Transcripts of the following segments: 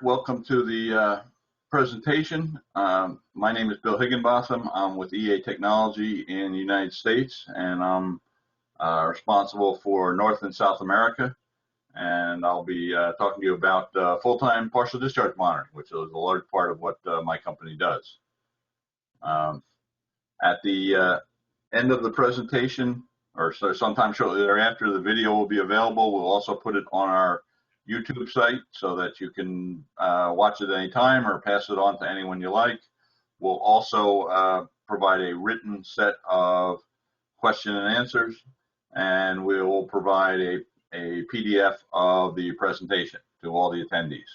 Welcome to the presentation. My name is Bill Higginbotham. I'm with EA Technology in the United States, and I'm responsible for North and South America. And I'll be talking to you about full-time partial discharge monitoring, which is a large part of what my company does. At the end of the presentation, or sometime shortly thereafter, the video will be available. We'll also put it on our YouTube site so that you can watch it any time or pass it on to anyone you like. We'll also provide a written set of question and answers, and we will provide a PDF of the presentation to all the attendees.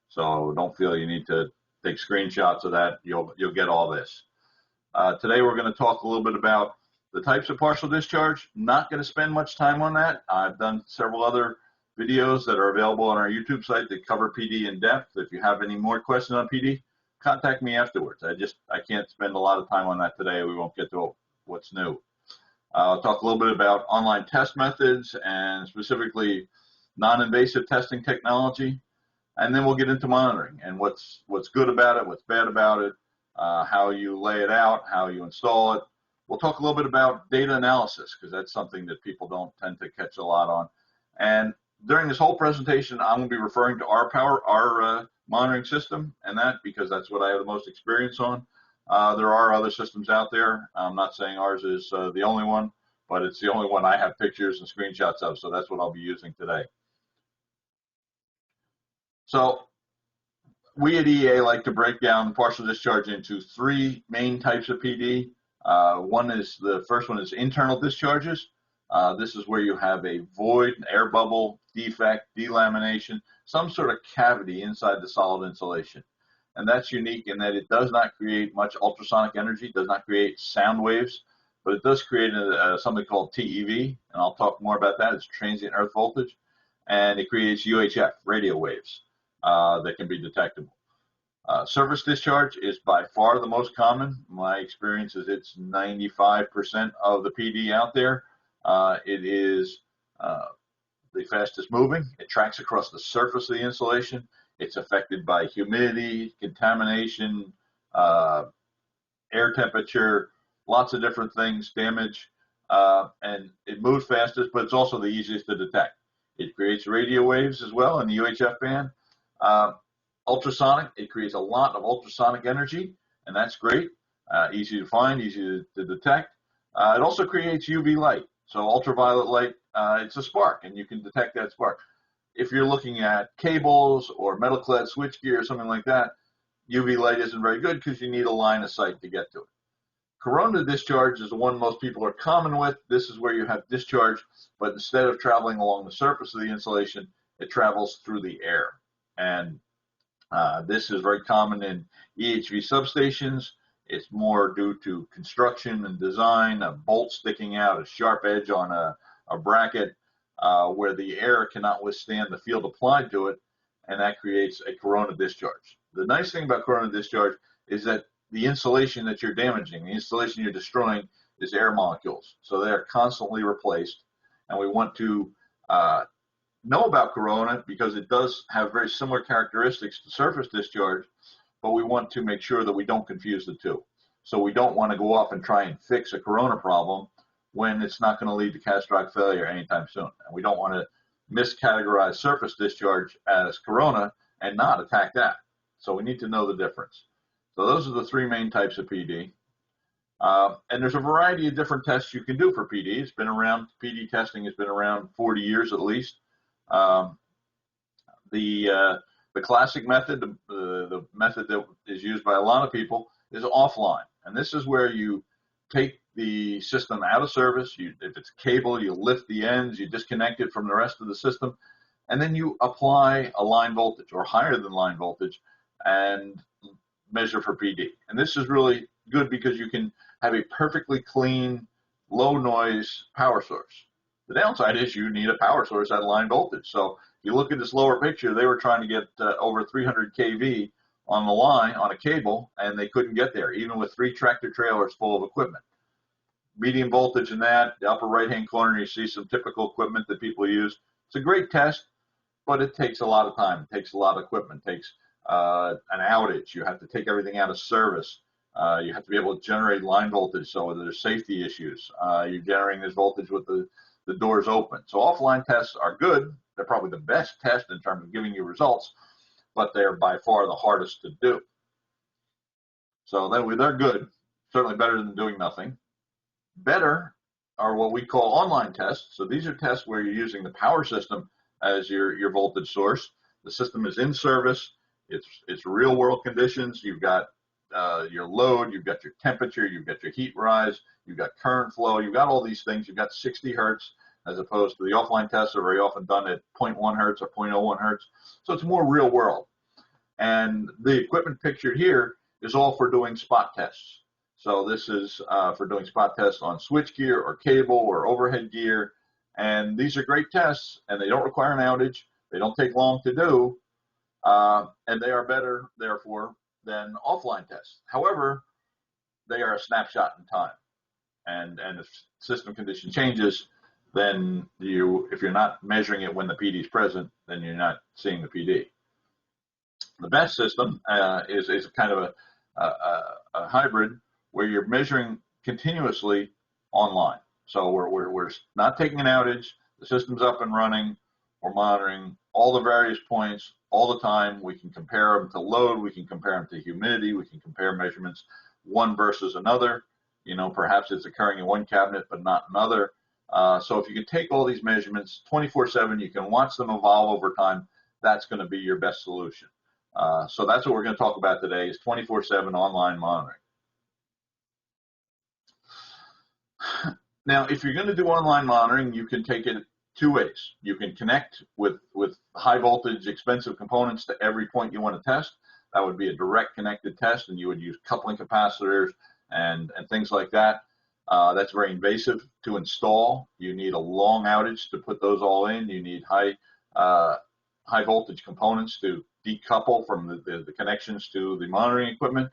So don't feel you need to take screenshots of that. You'll get all this. Today we're going to talk a little bit about the types of partial discharge. Not going to spend much time on that. I've done several other videos that are available on our YouTube site that cover PD in depth. If you have any more questions on PD, contact me afterwards. I can't spend a lot of time on that today. We won't get to what's new. I'll talk a little bit about online test methods and specifically non-invasive testing technology, and then we'll get into monitoring and what's good about it, what's bad about it, how you lay it out, how you install it. We'll talk a little bit about data analysis because that's something that people don't tend to catch a lot on. And during this whole presentation, I'm going to be referring to our monitoring system, and that because that's what I have the most experience on. There are other systems out there. I'm not saying ours is the only one, but it's the only one I have pictures and screenshots of, so that's what I'll be using today. So we at EA like to break down partial discharge into three main types of PD. The first one is internal discharges. This is where you have a void, air bubble, defect, delamination, some sort of cavity inside the solid insulation. And that's unique in that it does not create much ultrasonic energy, does not create sound waves, but it does create something called TEV, and I'll talk more about that. It's transient earth voltage, and it creates UHF, radio waves, that can be detectable. Surface discharge is by far the most common. My experience is it's 95% of the PD out there. It is the fastest moving. It tracks across the surface of the insulation. It's affected by humidity, contamination, air temperature, lots of different things, damage, and it moves fastest, but it's also the easiest to detect. It creates radio waves as well in the UHF band. Ultrasonic, it creates a lot of ultrasonic energy, and that's great. Easy to find, easy to detect. It also creates UV light. So ultraviolet light, it's a spark, and you can detect that spark. If you're looking at cables or metal-clad switchgear or something like that, UV light isn't very good because you need a line of sight to get to it. Corona discharge is the one most people are common with. This is where you have discharge, but instead of traveling along the surface of the insulation, it travels through the air. And this is very common in EHV substations. It's more due to construction and design, a bolt sticking out, a sharp edge on a bracket where the air cannot withstand the field applied to it, and that creates a corona discharge. The nice thing about corona discharge is that the insulation that you're damaging, the insulation you're destroying, is air molecules. So they are constantly replaced, and we want to know about corona because it does have very similar characteristics to surface discharge, but we want to make sure that we don't confuse the two. So we don't want to go off and try and fix a corona problem when it's not going to lead to catastrophic failure anytime soon. And we don't want to miscategorize surface discharge as corona and not attack that. So we need to know the difference. So those are the three main types of PD. And there's a variety of different tests you can do for PD. It's been around, PD testing has been around 40 years at least. The classic method, the method that is used by a lot of people, is offline. And this is where you take the system out of service. If it's a cable, you lift the ends, you disconnect it from the rest of the system, and then you apply a line voltage or higher than line voltage and measure for PD. And this is really good because you can have a perfectly clean, low noise power source. The downside is you need a power source at line voltage. So if you look at this lower picture, they were trying to get over 300 kV on the line on a cable, and they couldn't get there, even with 3 tractor trailers full of equipment. Medium voltage in that, the upper right-hand corner, you see some typical equipment that people use. It's a great test, but it takes a lot of time. It takes a lot of equipment. It takes an outage. You have to take everything out of service. You have to be able to generate line voltage, so there's safety issues. You're generating this voltage with the doors open. So offline tests are good. They're probably the best test in terms of giving you results, but they're by far the hardest to do. So they're good, certainly better than doing nothing. Better are what we call online tests. So these are tests where you're using the power system as your voltage source. The system is in service. It's real world conditions. You've got your load, you've got your temperature, you've got your heat rise, you've got current flow, you've got all these things. You've got 60 hertz as opposed to the offline tests are very often done at 0.1 hertz or 0.01 hertz. So it's more real world. And the equipment pictured here is all for doing spot tests. So this is for doing spot tests on switchgear or cable or overhead gear. And these are great tests, and they don't require an outage. They don't take long to do, and they are better, therefore, than offline tests. However, they are a snapshot in time. And if system condition changes, then if you're not measuring it when the PD is present, then you're not seeing the PD. The best system is kind of a hybrid where you're measuring continuously online. So we're not taking an outage, the system's up and running, we're monitoring all the various points all the time. We can compare them to load, we can compare them to humidity, we can compare measurements one versus another. You know, perhaps it's occurring in one cabinet but not another. So if you can take all these measurements 24/7, you can watch them evolve over time, that's going to be your best solution. So that's what we're going to talk about today is 24/7 online monitoring. Now, if you're going to do online monitoring, you can take it two ways. You can connect with high voltage, expensive components to every point you want to test. That would be a direct connected test, and you would use coupling capacitors and things like that. That's very invasive to install. You need a long outage to put those all in. You need high voltage components to decouple from the connections to the monitoring equipment.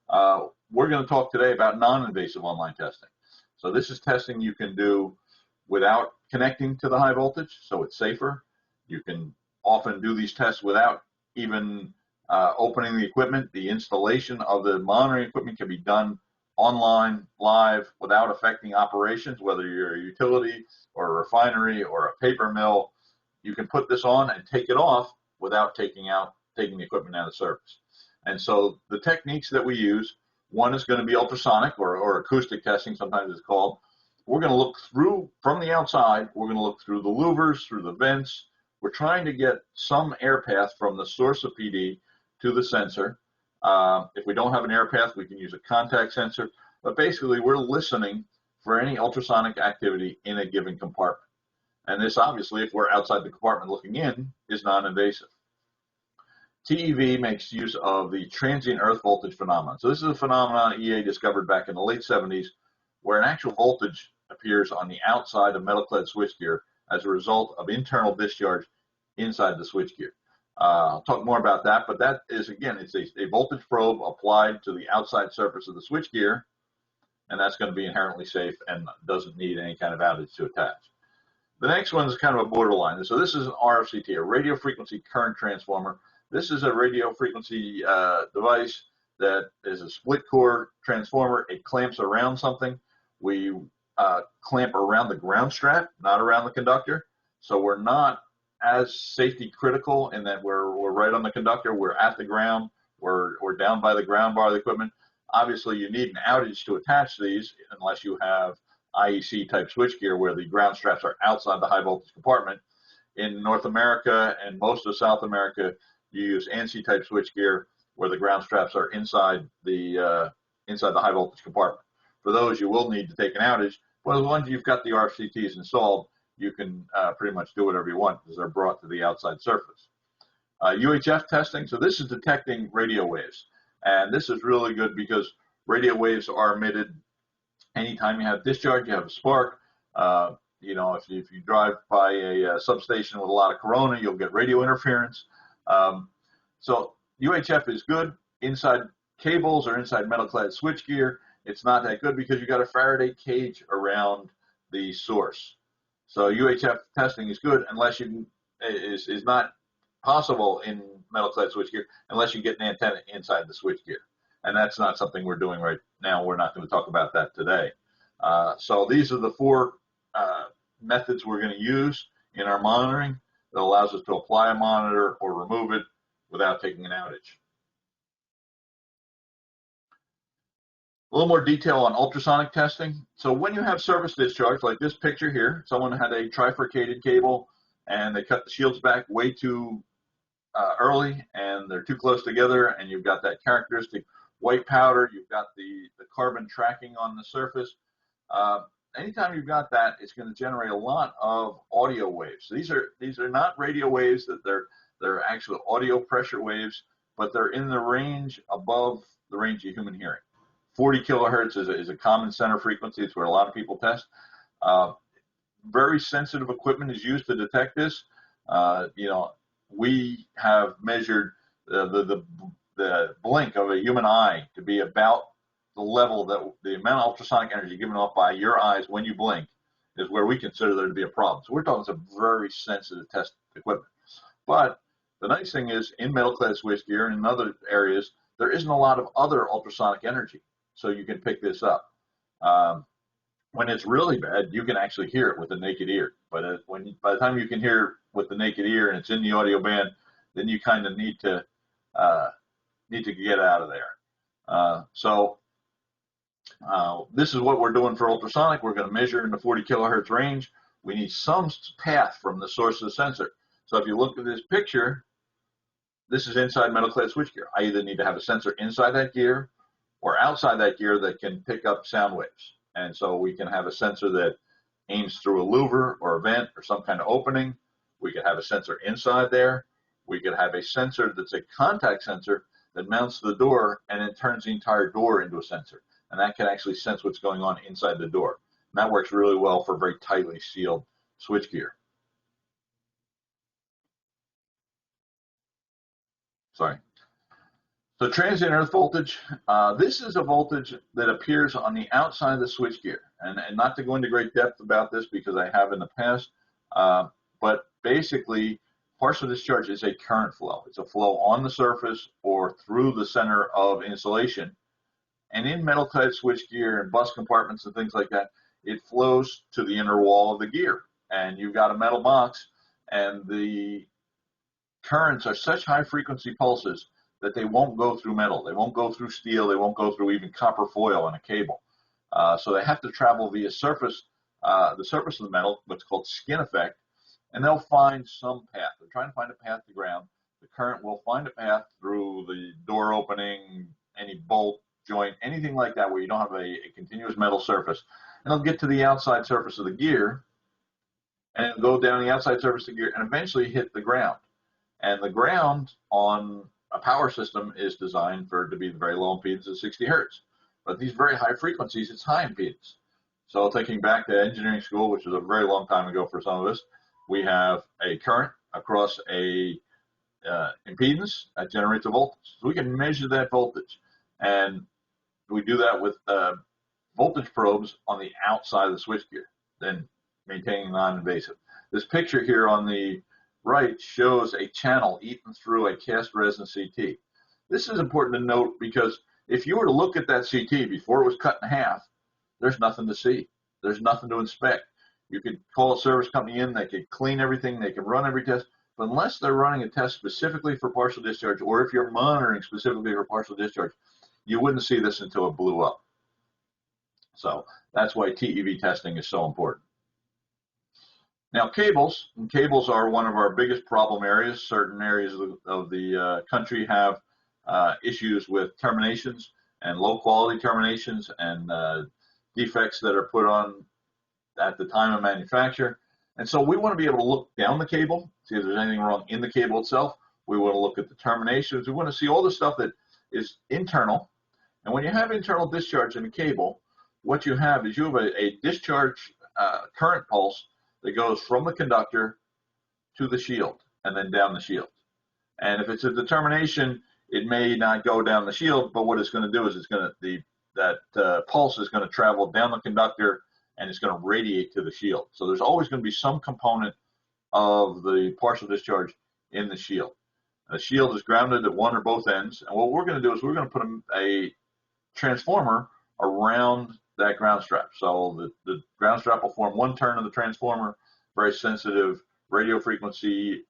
We're going to talk today about non-invasive online testing. So this is testing you can do without connecting to the high voltage, so it's safer. You can often do these tests without even opening the equipment. The installation of the monitoring equipment can be done online, live, without affecting operations, whether you're a utility or a refinery or a paper mill. You can put this on and take it off without taking the equipment out of service. And so the techniques that we use, one is going to be ultrasonic or acoustic testing, sometimes it's called. We're going to look through, from the outside, we're going to look through the louvers, through the vents. We're trying to get some air path from the source of PD to the sensor. If we don't have an air path, we can use a contact sensor. But basically, we're listening for any ultrasonic activity in a given compartment. And this, obviously, if we're outside the compartment looking in, is non-invasive. TEV makes use of the transient earth voltage phenomenon. So this is a phenomenon EA discovered back in the late 70s, where an actual voltage appears on the outside of metal-clad switchgear as a result of internal discharge inside the switchgear. I'll talk more about that, but that is, again, it's a voltage probe applied to the outside surface of the switchgear, and that's going to be inherently safe and doesn't need any kind of outage to attach. The next one is kind of a borderline. So this is an RFCT, a radio frequency current transformer. This is a radio frequency device that is a split core transformer. It clamps around something. We clamp around the ground strap, not around the conductor. So we're not as safety critical in that we're right on the conductor. We're at the ground. We're down by the ground bar of the equipment. Obviously, you need an outage to attach these unless you have IEC type switchgear where the ground straps are outside the high voltage compartment. In North America and most of South America, you use ANSI type switchgear where the ground straps are inside the high voltage compartment. For those, you will need to take an outage. But as long as you've got the RFCTs installed, you can pretty much do whatever you want because they're brought to the outside surface. UHF testing, so this is detecting radio waves. And this is really good because radio waves are emitted anytime you have discharge, you have a spark. You know, if you drive by a substation with a lot of corona, you'll get radio interference. So UHF is good inside cables or inside metal-clad switchgear. It's not that good because you got a Faraday cage around the source. So UHF testing is good unless is not possible in metal clad switchgear unless you get an antenna inside the switchgear. And that's not something we're doing right now. We're not going to talk about that today. So these are the four methods we're going to use in our monitoring that allows us to apply a monitor or remove it without taking an outage. A little more detail on ultrasonic testing. So when you have surface discharge, like this picture here, someone had a trifurcated cable and they cut the shields back way too early and they're too close together, and you've got that characteristic white powder, you've got the carbon tracking on the surface. Anytime you've got that, it's going to generate a lot of audio waves. These are not radio waves, that they're actual audio pressure waves, but they're in the range above the range of human hearing. 40 kilohertz is a common center frequency. It's where a lot of people test. Very sensitive equipment is used to detect this. We have measured the blink of a human eye to be about the level that the amount of ultrasonic energy given off by your eyes when you blink is where we consider there to be a problem. So we're talking some very sensitive test equipment. But the nice thing is, in metal clad switchgear and in other areas, there isn't a lot of other ultrasonic energy, so you can pick this up. When it's really bad, you can actually hear it with the naked ear. But by the time you can hear with the naked ear and it's in the audio band, then you kind of need to get out of there. This is what we're doing for ultrasonic. We're going to measure in the 40 kilohertz range. We need some path from the source of the sensor. So if you look at this picture, this is inside metal clad switchgear. I either need to have a sensor inside that gear or outside that gear that can pick up sound waves. And so we can have a sensor that aims through a louver or a vent or some kind of opening. We could have a sensor inside there. We could have a sensor that's a contact sensor that mounts to the door and then turns the entire door into a sensor. And that can actually sense what's going on inside the door. And that works really well for very tightly sealed switchgear. Sorry. So transient earth voltage, this is a voltage that appears on the outside of the switchgear. And not to go into great depth about this because I have in the past, but basically partial discharge is a current flow. It's a flow on the surface or through the center of insulation. And in metal clad switchgear and bus compartments and things like that, it flows to the inner wall of the gear. And you've got a metal box, and the currents are such high frequency pulses that they won't go through metal. They won't go through steel. They won't go through even copper foil on a cable. So they have to travel via the surface of the metal, what's called skin effect, and they'll find some path. They're trying to find a path to ground. The current will find a path through the door opening, any bolt, joint, anything like that where you don't have a continuous metal surface. And it'll get to the outside surface of the gear, and it'll go down the outside surface of the gear and eventually hit the ground. And the ground on a power system is designed for it to be very low impedance at 60 hertz. But these very high frequencies, it's high impedance. So thinking back to engineering school, which was a very long time ago for some of us, we have a current across a impedance that generates a voltage. So we can measure that voltage. And we do that with voltage probes on the outside of the switchgear, then maintaining non-invasive. This picture here on the right shows a channel eaten through a cast resin CT. This is important to note because if you were to look at that CT before it was cut in half, there's nothing to see. There's nothing to inspect. You could call a service company in, they could clean everything, they could run every test, but unless they're running a test specifically for partial discharge, or if you're monitoring specifically for partial discharge, you wouldn't see this until it blew up. So that's why TEV testing is so important. Now cables are one of our biggest problem areas. Certain areas of the country have issues with terminations and low quality terminations and defects that are put on at the time of manufacture. And so we want to be able to look down the cable, see if there's anything wrong in the cable itself. We want to look at the terminations. We want to see all the stuff that is internal. And when you have internal discharge in a cable, what you have is you have a discharge current pulse that goes from the conductor to the shield and then down the shield. And if it's a determination, it may not go down the shield, but what it's going to do is it's going to that pulse is going to travel down the conductor and it's going to radiate to the shield. So there's always going to be some component of the partial discharge in the shield. The shield is grounded at one or both ends, and what we're going to do is we're going to put a transformer around that ground strap. So the ground strap will form one turn of the transformer, very sensitive radio frequency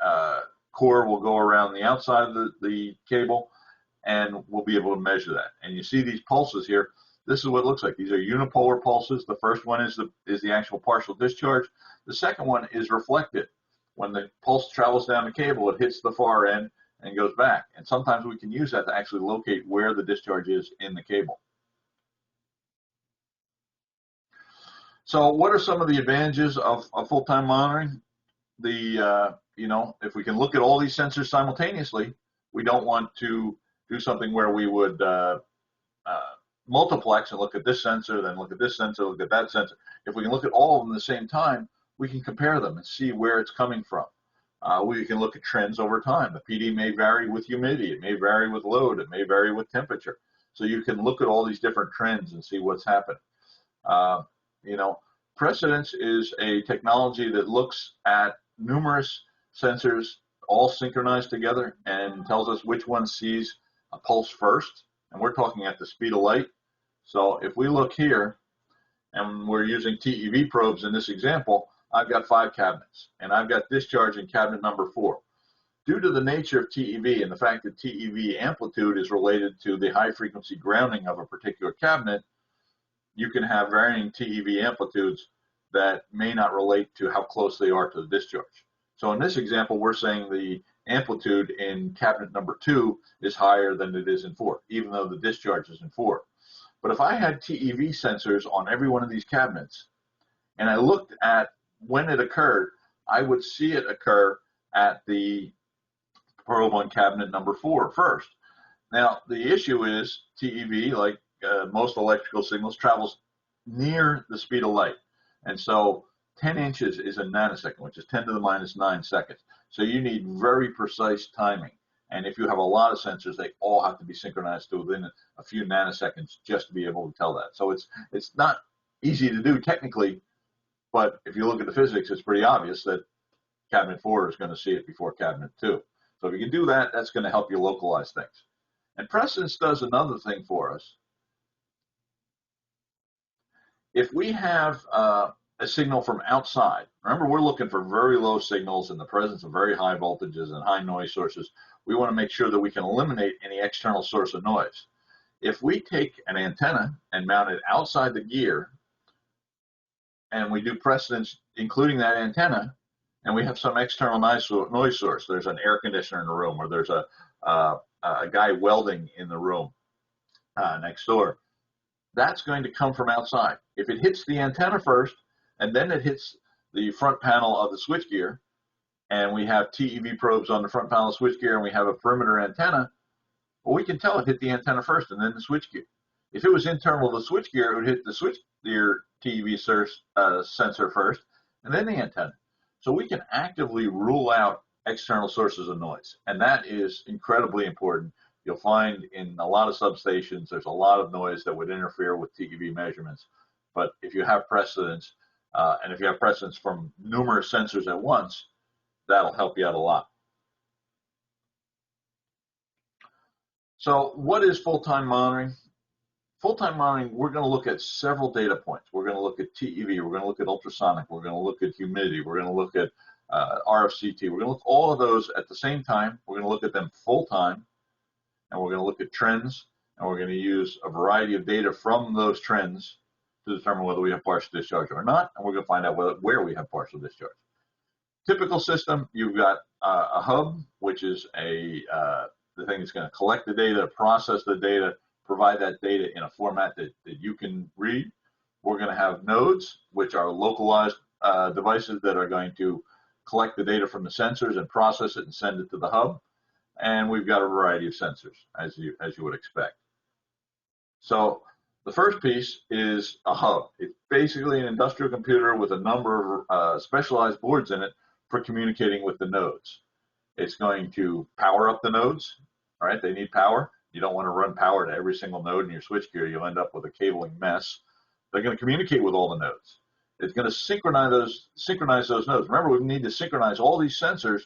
core will go around the outside of the cable, and we'll be able to measure that. And you see these pulses here. This is what it looks like. These are unipolar pulses. The first one is the actual partial discharge. The second one is reflected. When the pulse travels down the cable, it hits the far end and goes back. And sometimes we can use that to actually locate where the discharge is in the cable. So what are some of the advantages of full-time monitoring? If we can look at all these sensors simultaneously, we don't want to do something where we would multiplex and look at this sensor, then look at this sensor, look at that sensor. If we can look at all of them at the same time, we can compare them and see where it's coming from. We can look at trends over time. The PD may vary with humidity, it may vary with load, it may vary with temperature. So you can look at all these different trends and see what's happened. Precedence is a technology that looks at numerous sensors all synchronized together and tells us which one sees a pulse first. And we're talking at the speed of light. So if we look here, and we're using TEV probes in this example, I've got 5 cabinets, and I've got discharge in cabinet number 4. Due to the nature of TEV and the fact that TEV amplitude is related to the high frequency grounding of a particular cabinet, you can have varying TEV amplitudes that may not relate to how close they are to the discharge. So in this example, we're saying the amplitude in cabinet number 2 is higher than it is in 4, even though the discharge is in 4. But if I had TEV sensors on every one of these cabinets, and I looked at when it occurred, I would see it occur at the probe on cabinet number 4 first. Now, the issue is TEV, like most electrical signals, travels near the speed of light. And so 10 inches is a nanosecond, which is 10 to the minus 9 seconds. So you need very precise timing. And if you have a lot of sensors, they all have to be synchronized to within a few nanoseconds just to be able to tell that. So it's not easy to do technically, but if you look at the physics, it's pretty obvious that cabinet 4 is going to see it before cabinet 2. So if you can do that, that's going to help you localize things. And Precedence does another thing for us. If we have a signal from outside, remember we're looking for very low signals in the presence of very high voltages and high noise sources. We want to make sure that we can eliminate any external source of noise. If we take an antenna and mount it outside the gear, and we do Precedence including that antenna, and we have some external noise source, there's an air conditioner in the room, or there's a guy welding in the room next door, that's going to come from outside. If it hits the antenna first, and then it hits the front panel of the switchgear, and we have TEV probes on the front panel of the switchgear, and we have a perimeter antenna, well, we can tell it hit the antenna first and then the switchgear. If it was internal to the switchgear, it would hit the switchgear TEV sensor first, and then the antenna. So we can actively rule out external sources of noise, and that is incredibly important. You'll find in a lot of substations, there's a lot of noise that would interfere with TEV measurements. But if you have Precedence, and if you have Precedence from numerous sensors at once, that'll help you out a lot. So what is full-time monitoring? Full-time monitoring, we're going to look at several data points. We're going to look at TEV, we're going to look at ultrasonic, we're going to look at humidity, we're going to look at RFCT. We're going to look at all of those at the same time. We're going to look at them full-time, and we're going to look at trends, and we're going to use a variety of data from those trends to determine whether we have partial discharge or not, and we're going to find out where we have partial discharge. Typical system, you've got a hub, which is the thing that's going to collect the data, process the data, provide that data in a format that you can read. We're going to have nodes, which are localized devices that are going to collect the data from the sensors and process it and send it to the hub. And we've got a variety of sensors, as you would expect. So the first piece is a hub. It's basically an industrial computer with a number of specialized boards in it for communicating with the nodes. It's going to power up the nodes, right? They need power. You don't want to run power to every single node in your switchgear. You'll end up with a cabling mess. They're going to communicate with all the nodes. It's going to synchronize those nodes. Remember, we need to synchronize all these sensors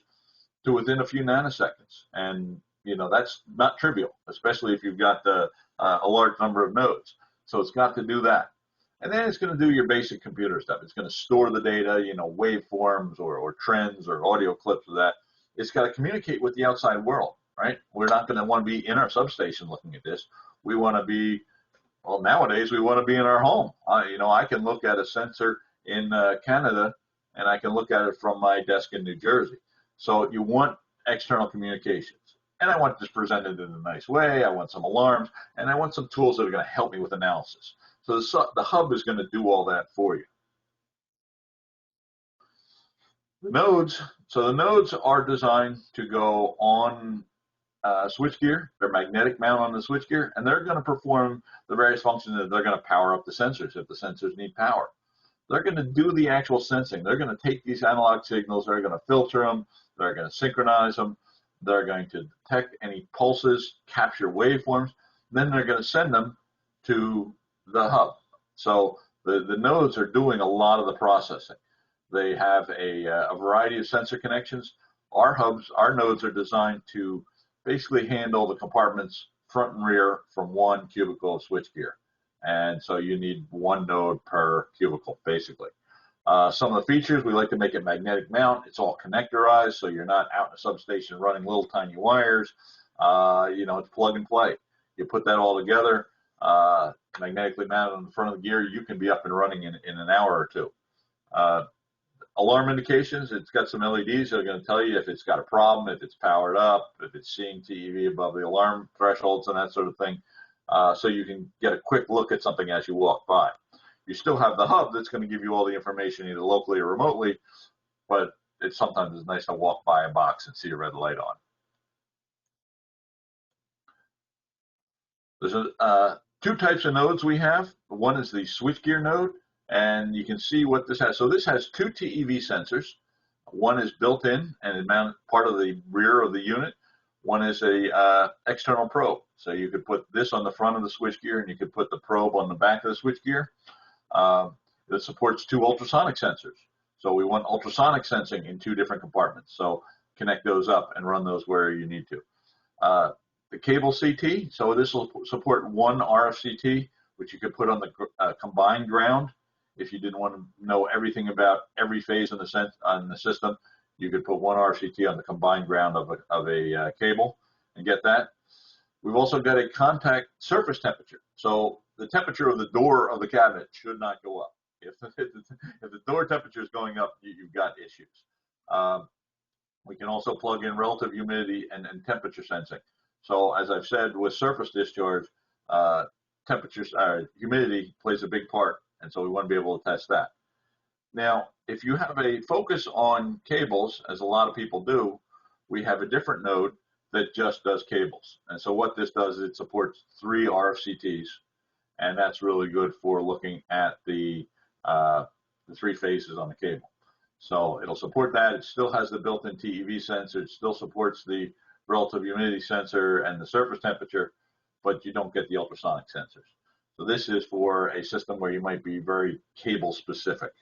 to within a few nanoseconds. And that's not trivial, especially if you've got a large number of nodes. So it's got to do that. And then it's going to do your basic computer stuff. It's going to store the data, waveforms or trends or audio clips of that. It's got to communicate with the outside world, right? We're not going to want to be in our substation looking at this. We want to be, well, nowadays we want to be in our home. I can look at a sensor in Canada, and I can look at it from my desk in New Jersey. So you want external communications. And I want this presented in a nice way. I want some alarms, and I want some tools that are going to help me with analysis. So the hub is going to do all that for you. The nodes, so the nodes are designed to go on switchgear. They're magnetic mount on the switchgear, and they're going to perform the various functions. That they're going to power up the sensors if the sensors need power. They're going to do the actual sensing. They're going to take these analog signals. They're going to filter them. They're going to synchronize them. They're going to detect any pulses, capture waveforms. Then they're going to send them to the hub. So the nodes are doing a lot of the processing. They have a variety of sensor connections. Our nodes are designed to basically handle the compartments front and rear from one cubicle of switchgear. And so you need one node per cubicle, basically. Some of the features, we like to make it magnetic mount. It's all connectorized, so you're not out in a substation running little tiny wires. It's plug and play. You put that all together, magnetically mounted on the front of the gear, you can be up and running in an hour or two. Alarm indications, it's got some LEDs that are going to tell you if it's got a problem, if it's powered up, if it's seeing TEV above the alarm thresholds and that sort of thing. So you can get a quick look at something as you walk by. You still have the hub that's going to give you all the information either locally or remotely, but sometimes it's nice to walk by a box and see a red light on. There's two types of nodes we have. One is the switchgear node, and you can see what this has. So this has two TEV sensors. One is built in and is mounted part of the rear of the unit. One is a external probe. So you could put this on the front of the switchgear, and you could put the probe on the back of the switchgear. It supports two ultrasonic sensors. So we want ultrasonic sensing in two different compartments. So connect those up and run those where you need to. The cable CT, so this will support one RFCT, which you could put on the combined ground. If you didn't want to know everything about every phase on the system, you could put one RFCT on the combined ground of a cable and get that. We've also got a contact surface temperature. So the temperature of the door of the cabinet should not go up. If the door temperature is going up, you've got issues. We can also plug in relative humidity and temperature sensing. So as I've said, with surface discharge, humidity plays a big part, and so we want to be able to test that. Now, if you have a focus on cables, as a lot of people do, we have a different node that just does cables. And so what this does is it supports 3 RFCTs, and that's really good for looking at the 3 phases on the cable. So it'll support that. It still has the built-in TEV sensor. It still supports the relative humidity sensor and the surface temperature, but you don't get the ultrasonic sensors. So this is for a system where you might be very cable specific.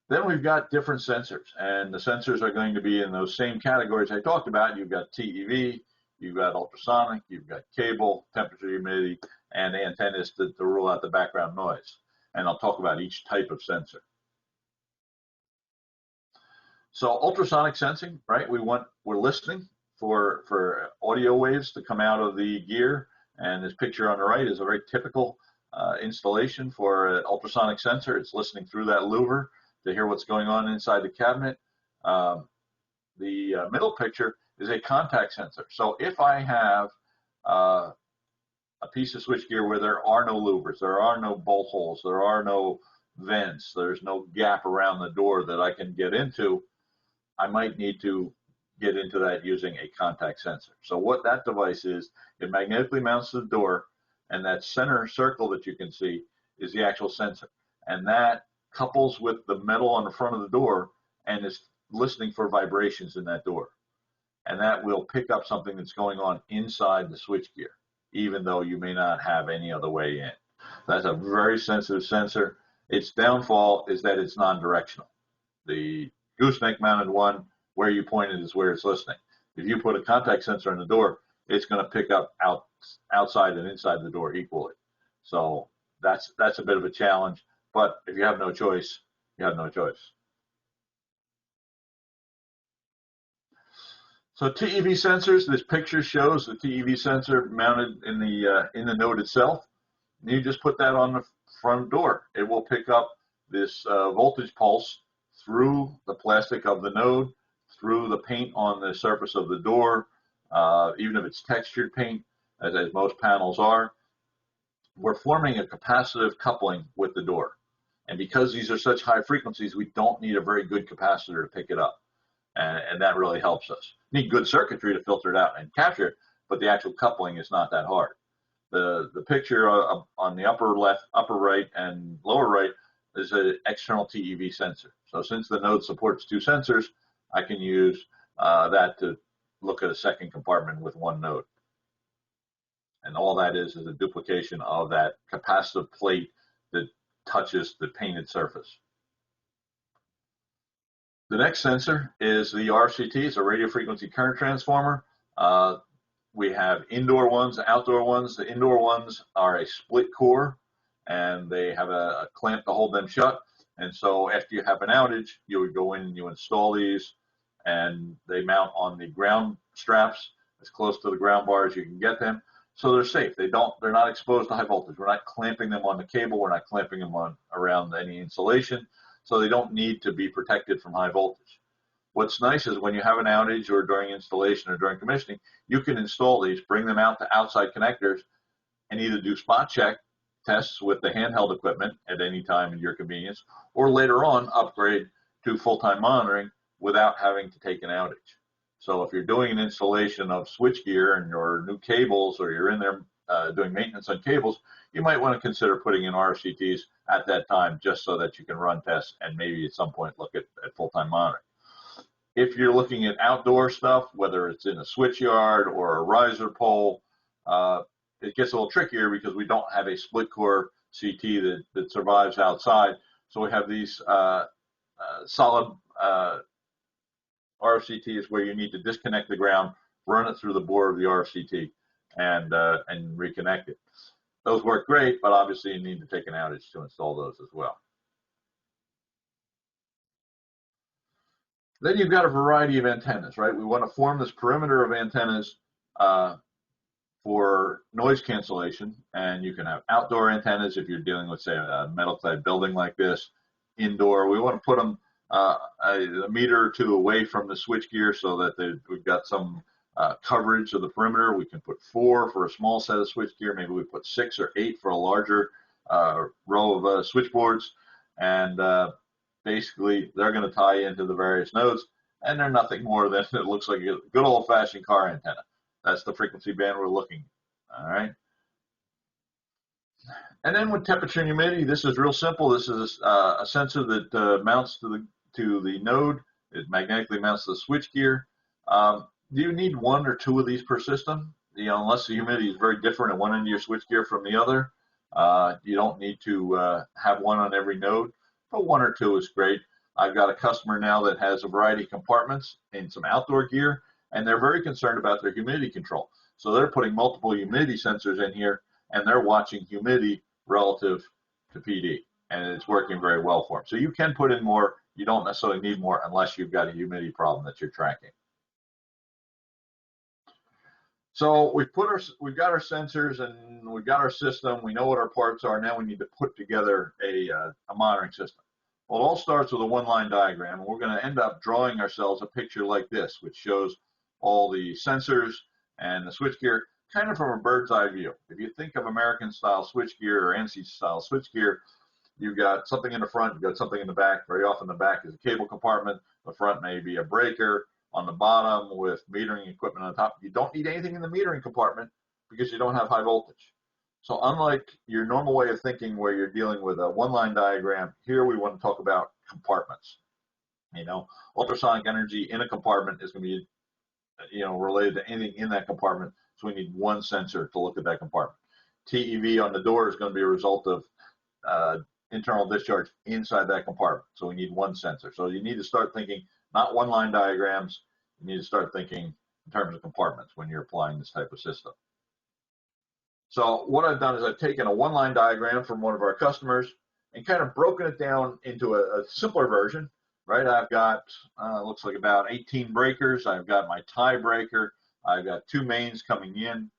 Then we've got different sensors, and the sensors are going to be in those same categories I talked about. You've got TEV, you've got ultrasonic, you've got cable, temperature, humidity, and antennas to rule out the background noise. And I'll talk about each type of sensor. So ultrasonic sensing, right? We're listening for audio waves to come out of the gear, and this picture on the right is a very typical installation for an ultrasonic sensor. It's listening through that louver to hear what's going on inside the cabinet. The middle picture is a contact sensor. So if I have a piece of switchgear where there are no louvers, there are no bolt holes, there are no vents, there's no gap around the door that I can get into, I might need to get into that using a contact sensor. So what that device is, it magnetically mounts to the door, and that center circle that you can see is the actual sensor. And that couples with the metal on the front of the door and is listening for vibrations in that door. And that will pick up something that's going on inside the switchgear, even though you may not have any other way in. That's a very sensitive sensor. Its downfall is that it's non-directional. The gooseneck mounted one, where you point it is where it's listening. If you put a contact sensor on the door, it's going to pick up outside and inside the door equally. So that's a bit of a challenge, but if you have no choice, you have no choice. So TEV sensors, this picture shows the TEV sensor mounted in the node itself. You just put that on the front door. It will pick up this voltage pulse through the plastic of the node, through the paint on the surface of the door, even if it's textured paint, as most panels are. We're forming a capacitive coupling with the door. And because these are such high frequencies, we don't need a very good capacitor to pick it up. And that really helps us. You need good circuitry to filter it out and capture it, but the actual coupling is not that hard. The picture on the upper left, upper right, and lower right is an external TEV sensor. So since the node supports two sensors, I can use that to look at a second compartment with one node. And all that is a duplication of that capacitive plate that touches the painted surface. The next sensor is the RFCT. It's a radio frequency current transformer. We have indoor ones, outdoor ones. The indoor ones are a split core, and they have a clamp to hold them shut. And so after you have an outage, you would go in and you install these, and they mount on the ground straps as close to the ground bar as you can get them. So they're safe. They're not exposed to high voltage. We're not clamping them on the cable. We're not clamping them around any insulation. So they don't need to be protected from high voltage. What's nice is when you have an outage or during installation or during commissioning, you can install these, bring them out to outside connectors, and either do spot check tests with the handheld equipment at any time at your convenience, or later on upgrade to full-time monitoring without having to take an outage. So if you're doing an installation of switchgear and your new cables, or you're in there doing maintenance on cables, you might want to consider putting in RFCTs at that time, just so that you can run tests and maybe at some point look at full-time monitoring. If you're looking at outdoor stuff, whether it's in a switch yard or a riser pole, it gets a little trickier because we don't have a split core CT that survives outside. So we have these solid RFCTs where you need to disconnect the ground, run it through the bore of the RFCT, and reconnect it. Those work great, but obviously you need to take an outage to install those as well. Then you've got a variety of antennas, right? We want to form this perimeter of antennas for noise cancellation, and you can have outdoor antennas if you're dealing with, say, a metal-clad building like this. Indoor, we want to put them a meter or two away from the switchgear so that we've got some coverage of the perimeter. We can put 4 for a small set of switchgear. Maybe we put 6 or 8 for a larger row of switchboards, and basically they're going to tie into the various nodes, and they're nothing more than it looks like a good old-fashioned car antenna. That's the frequency band we're looking at. All right. And then with temperature and humidity, this is real simple. This is a sensor that mounts to the node. It magnetically mounts to the switchgear. Do you need 1 or 2 of these per system? Unless the humidity is very different at one end of your switchgear from the other, you don't need to have 1 on every node, but 1 or 2 is great. I've got a customer now that has a variety of compartments in some outdoor gear, and they're very concerned about their humidity control. So they're putting multiple humidity sensors in here, and they're watching humidity relative to PD, and it's working very well for them. So you can put in more. You don't necessarily need more unless you've got a humidity problem that you're tracking. So we've got our sensors and we've got our system. We know what our parts are. Now we need to put together a monitoring system. Well, it all starts with a one-line diagram, and we're going to end up drawing ourselves a picture like this, which shows all the sensors and the switchgear kind of from a bird's eye view. If you think of American-style switchgear or ANSI-style switchgear, you've got something in the front, you've got something in the back. Very often the back is a cable compartment. The front may be a breaker. On the bottom with metering equipment on top. You don't need anything in the metering compartment because you don't have high voltage. So unlike your normal way of thinking where you're dealing with a one-line diagram, here we want to talk about compartments. Ultrasonic energy in a compartment is going to be related to anything in that compartment. So we need 1 sensor to look at that compartment. TEV on the door is going to be a result of internal discharge inside that compartment. So we need one sensor. So you need to start thinking not one line diagrams. You need to start thinking in terms of compartments when you're applying this type of system. So what I've done is I've taken a one-line diagram from one of our customers and kind of broken it down into a simpler version, right? I've got, looks like about 18 breakers. I've got my tie breaker. I've got two mains coming in.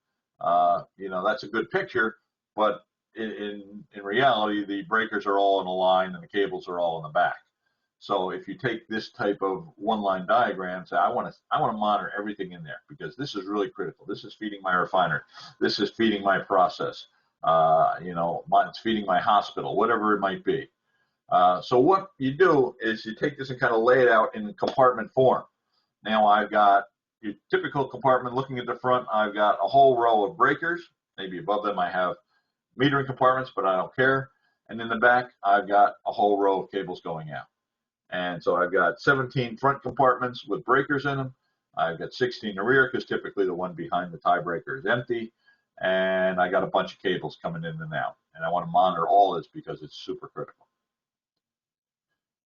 You know, that's a good picture, but in reality, the breakers are all in a line and the cables are all in the back. So if you take this type of one-line diagram, say I want to monitor everything in there because this is really critical. This is feeding my refinery. This is feeding my process. You know, it's feeding my hospital, whatever it might be. So what you do is you take this and kind of lay it out in compartment form. Now I've got your typical compartment. Looking at the front, I've got a whole row of breakers. Maybe above them I have metering compartments, but I don't care. And in the back, I've got a whole row of cables going out. And so I've got 17 front compartments with breakers in them. I've got 16 in the rear because typically the one behind the tie breaker is empty. And I got a bunch of cables coming in and out. And I want to monitor all this because it's super critical.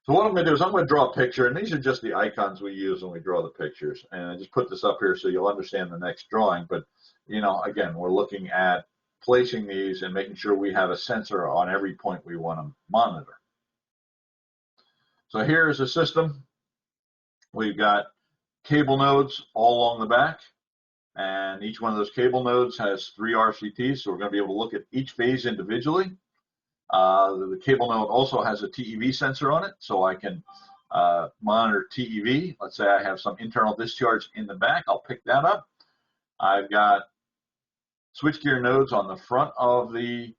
So what I'm going to do is I'm going to draw a picture. And these are just the icons we use when we draw the pictures. And I just put this up here so you'll understand the next drawing. But, you know, again, we're looking at placing these and making sure we have a sensor on every point we want to monitor. So here's a system. We've got cable nodes all along the back, and each one of those cable nodes has 3 RFCTs, so we're going to be able to look at each phase individually. The cable node also has a TEV sensor on it, so I can monitor TEV. Let's say I have some internal discharge in the back, I'll pick that up. I've got switchgear nodes on the front of the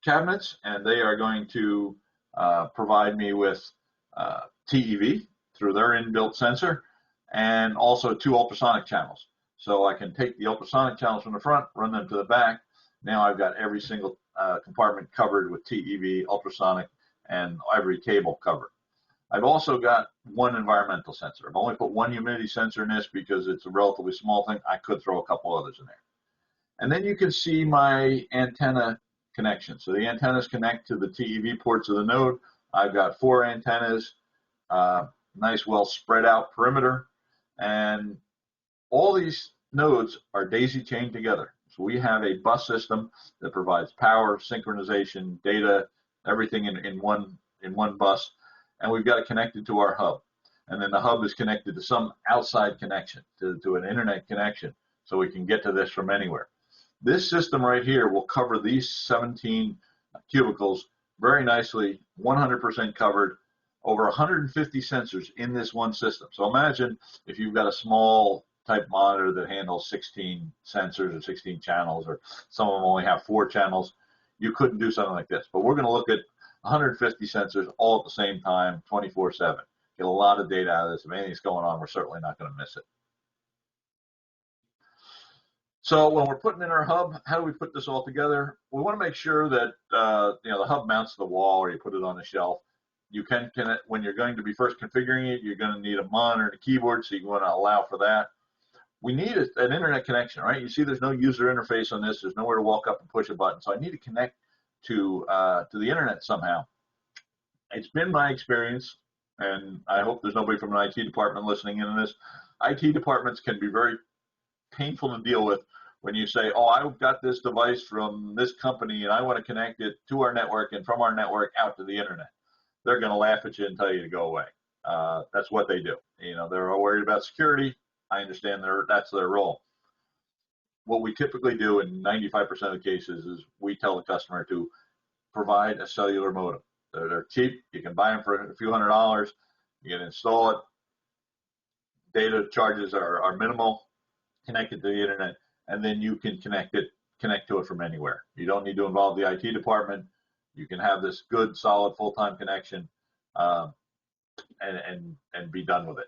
cabinets, and they are going to provide me with TEV through their inbuilt sensor, and also 2 ultrasonic channels. So I can take the ultrasonic channels from the front, run them to the back. Now I've got every single compartment covered with TEV, ultrasonic, and every cable covered. I've also got one environmental sensor. I've only put one humidity sensor in this because it's a relatively small thing. I could throw a couple others in there. And then you can see my antenna connection. So the antennas connect to the TEV ports of the node. I've got 4 antennas, nice, well spread out perimeter, and all these nodes are daisy chained together. So we have a bus system that provides power, synchronization, data, everything in one bus, and we've got it connected to our hub. And then the hub is connected to some outside connection, to an internet connection, so we can get to this from anywhere. This system right here will cover these 17 cubicles very nicely, 100% covered, over 150 sensors in this one system. So imagine if you've got a small type monitor that handles 16 sensors or 16 channels, or some of them only have 4 channels, you couldn't do something like this. But we're going to look at 150 sensors all at the same time, 24/7. Get a lot of data out of this. If anything's going on, we're certainly not going to miss it. So when we're putting in our hub, how do we put this all together? We want to make sure that you know, the hub mounts to the wall, or you put it on the shelf. You can when you're going to be first configuring it, you're going to need a monitor and a keyboard, so you want to allow for that. We need an internet connection, right? You see there's no user interface on this. There's nowhere to walk up and push a button. So I need to connect to the internet somehow. It's been my experience, and I hope there's nobody from an IT department listening in on this. IT departments can be very painful to deal with when you say, oh, I've got this device from this company and I want to connect it to our network and from our network out to the internet. They're going to laugh at you and tell you to go away. That's what they do. You know, they're all worried about security. I understand that's their role. What we typically do in 95% of the cases is we tell the customer to provide a cellular modem. They're cheap. You can buy them for a few $100s. You can install it. Data charges are minimal. Connect it to the internet, and then you can connect to it from anywhere. You don't need to involve the IT department. You can have this good, solid, full-time connection, and be done with it.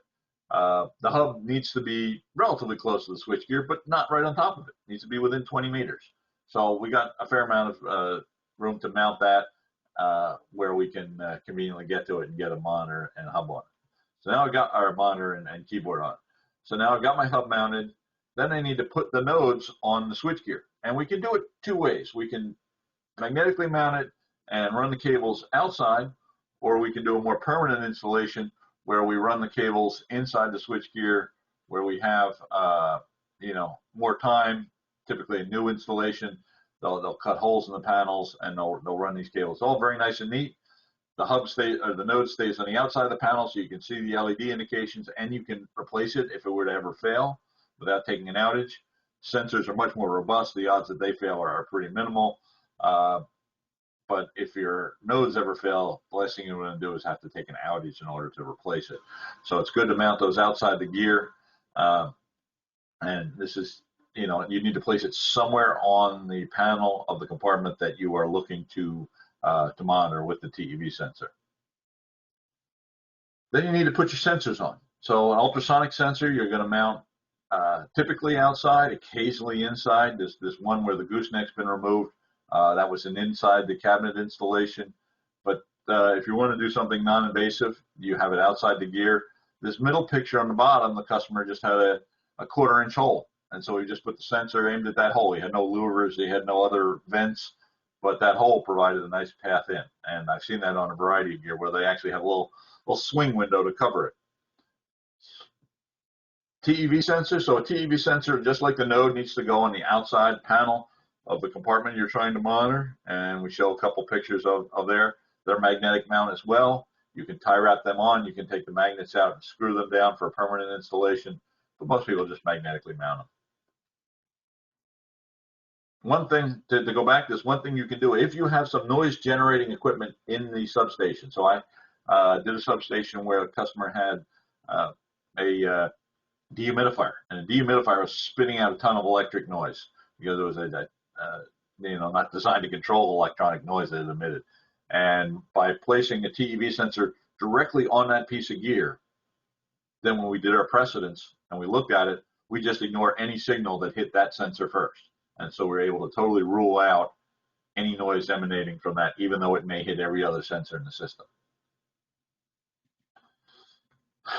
The hub needs to be relatively close to the switchgear, but not right on top of it. It needs to be within 20 meters. So we got a fair amount of room to mount that where we can conveniently get to it and get a monitor and a hub on it. So now I've got our monitor and keyboard on. So now I've got my hub mounted. Then I need to put the nodes on the switchgear. And we can do it 2 ways. We can magnetically mount it and run the cables outside, or we can do a more permanent installation where we run the cables inside the switchgear, where we have more time. Typically a new installation, they'll cut holes in the panels and they'll run these cables. All very nice and neat. The hub stays, or the node stays on the outside of the panel, so you can see the LED indications, and you can replace it if it were to ever fail without taking an outage. Sensors are much more robust. The odds that they fail are pretty minimal. But if your nodes ever fail, the last thing you want to do is have to take an outage in order to replace it. So it's good to mount those outside the gear. And this is, you need to place it somewhere on the panel of the compartment that you are looking to monitor with the TEV sensor. Then you need to put your sensors on. So an ultrasonic sensor, you're going to mount typically outside, occasionally inside. This one where the gooseneck's been removed, that was an inside the cabinet installation. But if you want to do something non-invasive, you have it outside the gear. This middle picture on the bottom, the customer just had a 1/4 inch hole. And so we just put the sensor aimed at that hole. He had no louvers, he had no other vents, but that hole provided a nice path in. And I've seen that on a variety of gear where they actually have a little swing window to cover it. TEV sensor, so a TEV sensor, just like the node, needs to go on the outside panel of the compartment you're trying to monitor. And we show a couple pictures of their magnetic mount as well. You can tie wrap them on, you can take the magnets out and screw them down for a permanent installation, but most people just magnetically mount them. One thing, to go back, there's one thing you can do if you have some noise generating equipment in the substation. So I did a substation where a customer had a dehumidifier, and the dehumidifier was spitting out a ton of electric noise because it was not designed to control the electronic noise that it emitted. And by placing a TEV sensor directly on that piece of gear, then when we did our precedence and we looked at it, we just ignore any signal that hit that sensor first. And so we're able to totally rule out any noise emanating from that, even though it may hit every other sensor in the system.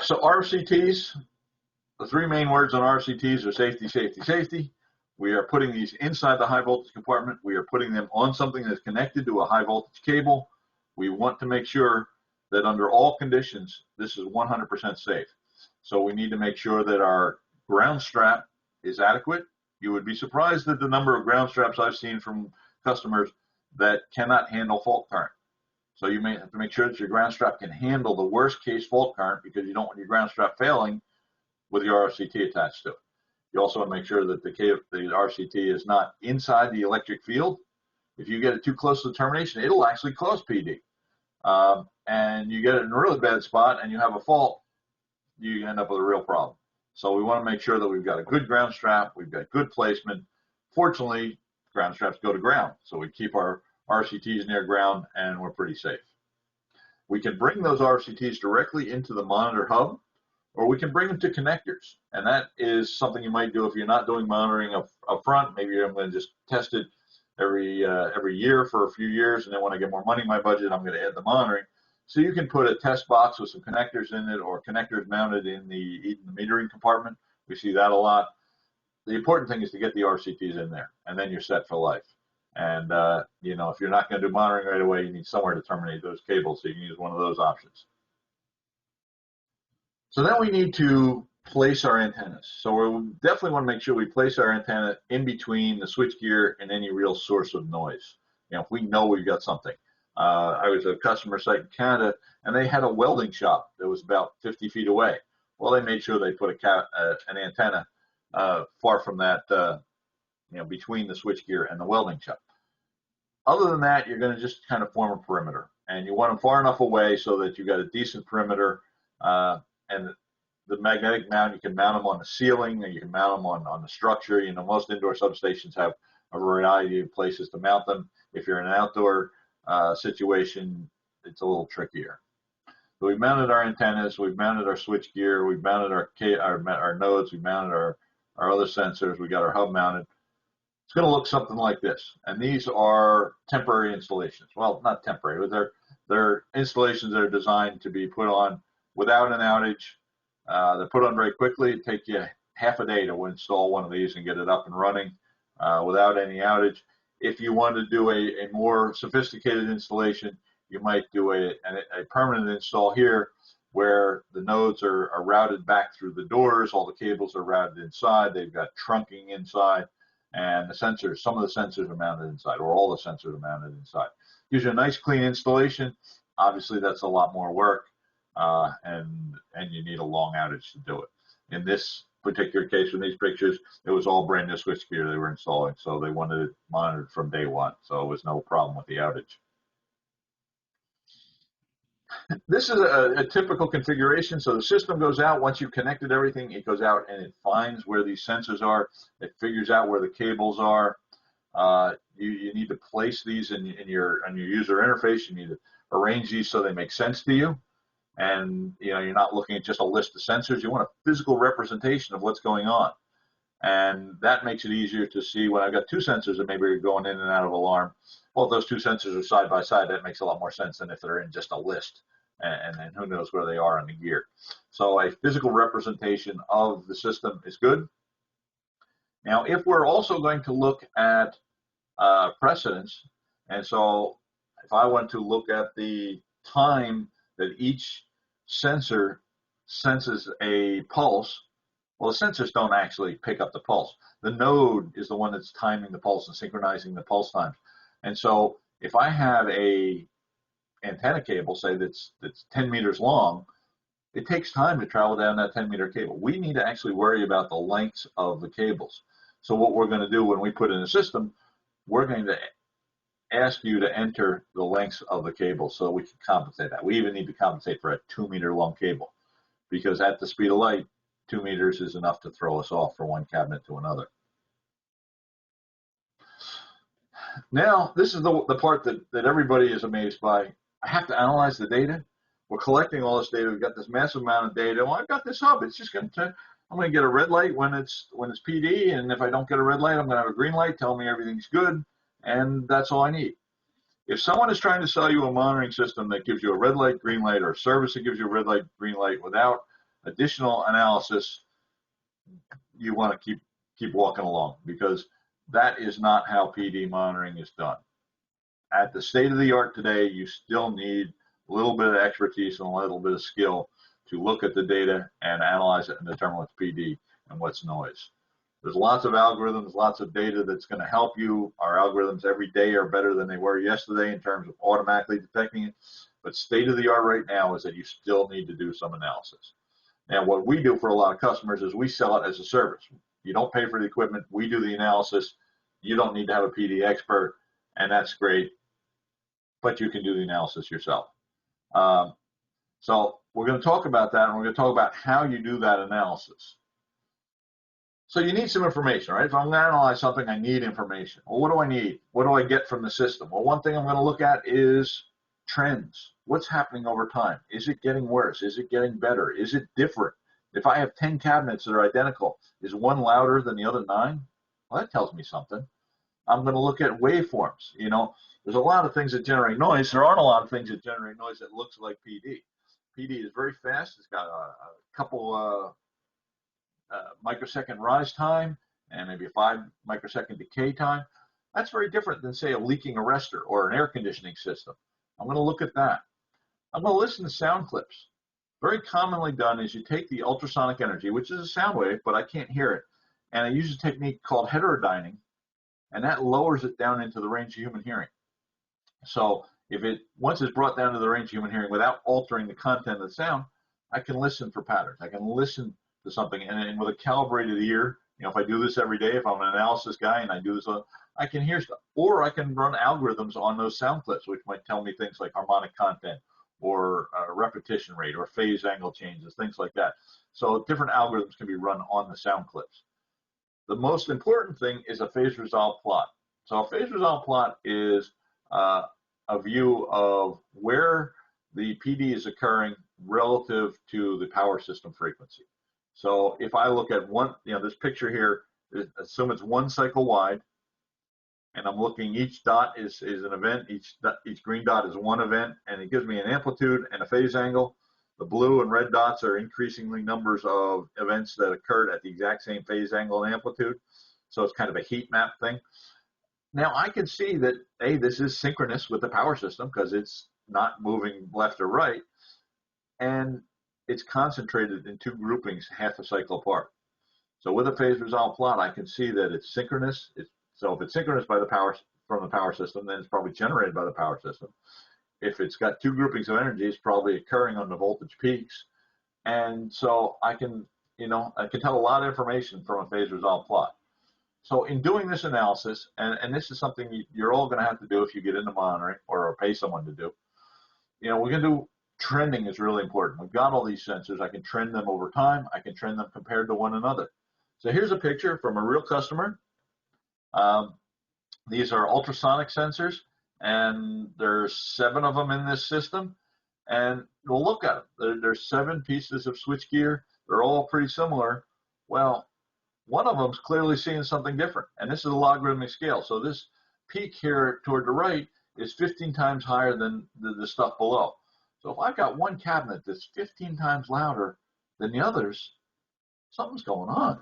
So RFCTs, the three main words on RFCTs are safety, safety, safety. We are putting these inside the high voltage compartment. We are putting them on something that's connected to a high voltage cable. We want to make sure that under all conditions, this is 100% safe. So we need to make sure that our ground strap is adequate. You would be surprised at the number of ground straps I've seen from customers that cannot handle fault current. So you may have to make sure that your ground strap can handle the worst case fault current, because you don't want your ground strap failing with your RFCT attached to it. You also want to make sure that the RFCT is not inside the electric field. If you get it too close to the termination, it'll actually cause PD. And you get it in a really bad spot and you have a fault, you end up with a real problem. So we want to make sure that we've got a good ground strap, we've got good placement. Fortunately, ground straps go to ground, so we keep our RFCTs near ground and we're pretty safe. We can bring those RFCTs directly into the monitor hub, or we can bring them to connectors. And that is something you might do if you're not doing monitoring up front. Maybe I'm going to just test it every year for a few years, and then when I get more money in my budget, I'm going to add the monitoring. So you can put a test box with some connectors in it, or connectors mounted in the metering compartment. We see that a lot. The important thing is to get the RFCTs in there, and then you're set for life. And if you're not going to do monitoring right away, you need somewhere to terminate those cables, so you can use one of those options. So then we need to place our antennas. So we definitely want to make sure we place our antenna in between the switchgear and any real source of noise. If we know we've got something. I was at a customer site in Canada, and they had a welding shop that was about 50 feet away. Well, they made sure they put an antenna far from that, between the switchgear and the welding shop. Other than that, you're going to just kind of form a perimeter, and you want them far enough away so that you've got a decent perimeter. And the magnetic mount, you can mount them on the ceiling, or you can mount them on the structure. Most indoor substations have a variety of places to mount them. If you're in an outdoor situation, it's a little trickier. So we've mounted our antennas, we've mounted our switchgear, we've mounted our nodes, we've mounted our other sensors, we got our hub mounted. It's going to look something like this. And these are temporary installations. Well, not temporary, but they're installations that are designed to be put on without an outage. They're put on very quickly. It takes you half a day to install one of these and get it up and running without any outage. If you want to do a more sophisticated installation, you might do a permanent install here where the nodes are routed back through the doors, all the cables are routed inside, they've got trunking inside, and the sensors, some of the sensors are mounted inside, or all the sensors are mounted inside. Gives you a nice clean installation. Obviously, that's a lot more work, and you need a long outage to do it. In this particular case, in these pictures, it was all brand new switchgear they were installing, so they wanted it monitored from day one, so it was no problem with the outage. This is a typical configuration. So the system goes out, once you've connected everything, it goes out and it finds where these sensors are. It figures out where the cables are. You need to place these on your user interface. You need to arrange these so they make sense to you. And you're not looking at just a list of sensors. You want a physical representation of what's going on. And that makes it easier to see when I've got two sensors that maybe are going in and out of alarm. Well, if those two sensors are side by side, that makes a lot more sense than if they're in just a list. And then who knows where they are in the gear. So a physical representation of the system is good. Now, if we're also going to look at precedence, and so if I want to look at the time that each sensor senses a pulse, well, the sensors don't actually pick up the pulse. The node is the one that's timing the pulse and synchronizing the pulse times. And so if I have a antenna cable, say that's 10 meters long, it takes time to travel down that 10-meter cable. We need to actually worry about the lengths of the cables. So what we're going to do when we put in a system, we're going to ask you to enter the lengths of the cable so we can compensate that. We even need to compensate for a 2-meter long cable, because at the speed of light, 2 meters is enough to throw us off from one cabinet to another. Now, this is the part that everybody is amazed by. I have to analyze the data. We're collecting all this data. We've got this massive amount of data. Well, I've got this hub. It's just going to, I'm going to get a red light when it's PD, and if I don't get a red light, I'm going to have a green light telling me everything's good, and that's all I need. If someone is trying to sell you a monitoring system that gives you a red light, green light, or a service that gives you a red light, green light without additional analysis, you want to keep walking along, because that is not how PD monitoring is done. At the state of the art today, you still need a little bit of expertise and a little bit of skill to look at the data and analyze it and determine what's PD and what's noise. There's lots of algorithms, lots of data that's going to help you. Our algorithms every day are better than they were yesterday in terms of automatically detecting it. But state of the art right now is that you still need to do some analysis. Now, what we do for a lot of customers is we sell it as a service. You don't pay for the equipment. We do the analysis. You don't need to have a PD expert, and that's great. But you can do the analysis yourself. So we're going to talk about that, and we're going to talk about how you do that analysis. So you need some information, right? If I'm going to analyze something, I need information. Well, what do I need? What do I get from the system? Well, one thing I'm going to look at is trends. What's happening over time? Is it getting worse? Is it getting better? Is it different? If I have 10 cabinets that are identical, is one louder than the other 9? Well, that tells me something. I'm going to look at waveforms. There's a lot of things that generate noise. There aren't a lot of things that generate noise that looks like PD. PD is very fast. It's got a couple microsecond rise time and maybe a 5 microsecond decay time. That's very different than, say, a leaking arrestor or an air conditioning system. I'm going to look at that. I'm going to listen to sound clips. Very commonly done is you take the ultrasonic energy, which is a sound wave, but I can't hear it, and I use a technique called heterodyning, and that lowers it down into the range of human hearing. So once it's brought down to the range of human hearing without altering the content of the sound, I can listen for patterns. I can listen to something, and with a calibrated ear, if I do this every day, if I'm an analysis guy and I do this, I can hear stuff. Or I can run algorithms on those sound clips, which might tell me things like harmonic content or repetition rate or phase angle changes, things like that. So different algorithms can be run on the sound clips. The most important thing is a phase resolve plot. So a phase resolve plot is a view of where the PD is occurring relative to the power system frequency. So if I look at this picture here, assume it's 1 cycle wide, and I'm looking, each dot is an event, each green dot is one event, and it gives me an amplitude and a phase angle. The blue and red dots are increasingly numbers of events that occurred at the exact same phase angle and amplitude. So it's kind of a heat map thing. Now I can see that, hey, this is synchronous with the power system because it's not moving left or right, and it's concentrated in two groupings half a cycle apart. So with a phase resolve plot, I can see that it's synchronous. So if it's synchronous by the power from the power system, then it's probably generated by the power system. If it's got two groupings of energy, it's probably occurring on the voltage peaks. And so I can tell a lot of information from a phase resolve plot. So in doing this analysis, and this is something you're all going to have to do if you get into monitoring or pay someone to do, we're going to do trending is really important. We've got all these sensors. I can trend them over time. I can trend them compared to one another. So here's a picture from a real customer. These are ultrasonic sensors, and there's 7 of them in this system. And we'll look at them. There's 7 pieces of switchgear. They're all pretty similar. Well, one of them's clearly seeing something different, and this is a logarithmic scale. So this peak here toward the right is 15 times higher than the stuff below. So if I've got one cabinet that's 15 times louder than the others, something's going on.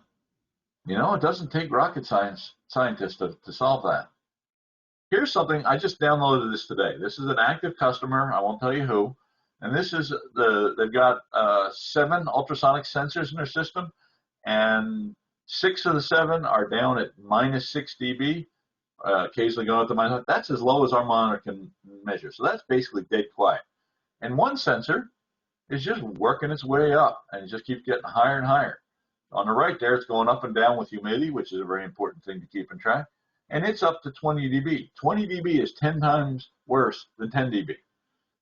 It doesn't take rocket scientists to solve that. Here's something, I just downloaded this today. This is an active customer, I won't tell you who, and this is they've got 7 ultrasonic sensors in their system, and 6 of the 7 are down at -6 dB, occasionally going up to minus. That's as low as our monitor can measure. So that's basically dead quiet. And one sensor is just working its way up, and it just keeps getting higher and higher. On the right there, it's going up and down with humidity, which is a very important thing to keep in track. And it's up to 20 dB. 20 dB is 10 times worse than 10 dB.